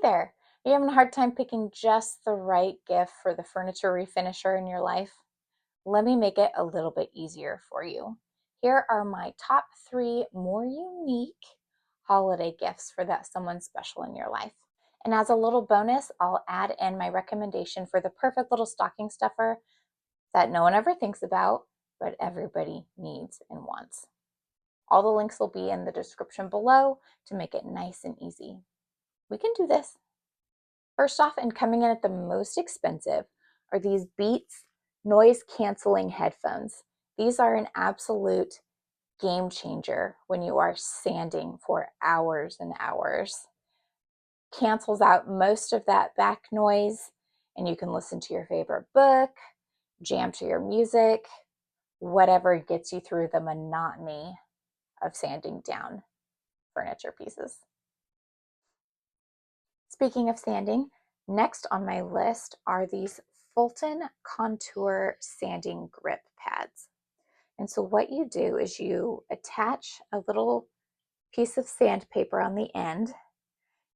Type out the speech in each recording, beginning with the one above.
Hey there! Are you having a hard time picking just the right gift for the furniture refinisher in your life? Let me make it a little bit easier for you. Here are my top 3 more unique holiday gifts for that someone special in your life. And as a little bonus, I'll add in my recommendation for the perfect little stocking stuffer that no one ever thinks about, but everybody needs and wants. All the links will be in the description below to make it nice and easy. We can do this. First off, and coming in at the most expensive, are these Beats noise canceling headphones. These are an absolute game changer when you are sanding for hours and hours. Cancels out most of that back noise, and you can listen to your favorite book, jam to your music, whatever gets you through the monotony of sanding down furniture pieces. Speaking of sanding, next on my list are these Fulton Contour Sanding Grip Pads. And so what you do is you attach a little piece of sandpaper on the end,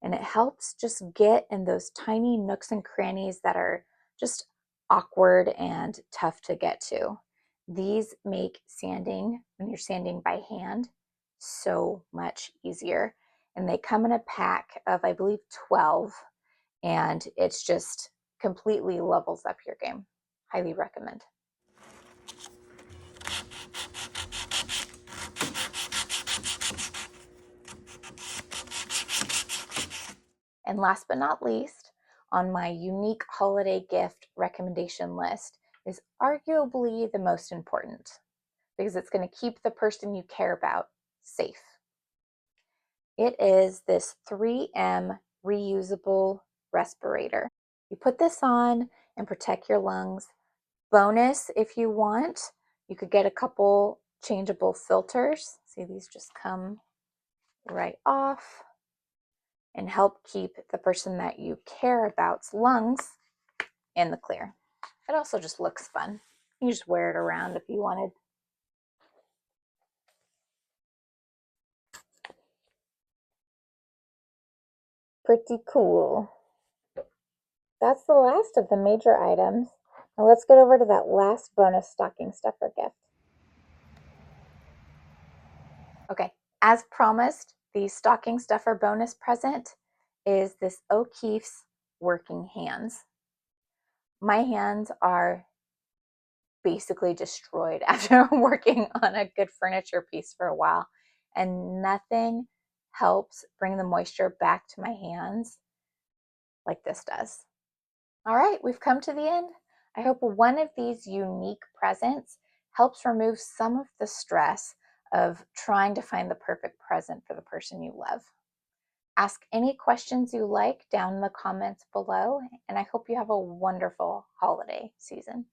and it helps just get in those tiny nooks and crannies that are just awkward and tough to get to. These make sanding, when you're sanding by hand, so much easier. And they come in a pack of, I believe, 12, and it's just completely levels up your game. Highly recommend. And last but not least, on my unique holiday gift recommendation list is arguably the most important because it's going to keep the person you care about safe. It is this 3M reusable respirator. You put this on and protect your lungs. Bonus, if you want, you could get a couple changeable filters. See, these just come right off and help keep the person that you care about's lungs in the clear. It also just looks fun. You just wear it around if you wanted. Pretty cool. That's the last of the major items. Now let's get over to that last bonus stocking stuffer gift. Okay, as promised, the stocking stuffer bonus present is this O'Keeffe's Working Hands. My hands are basically destroyed after working on a good furniture piece for a while, and nothing helps bring the moisture back to my hands like this does. All right, we've come to the end. I hope one of these unique presents helps remove some of the stress of trying to find the perfect present for the person you love. Ask any questions you like down in the comments below, and I hope you have a wonderful holiday season.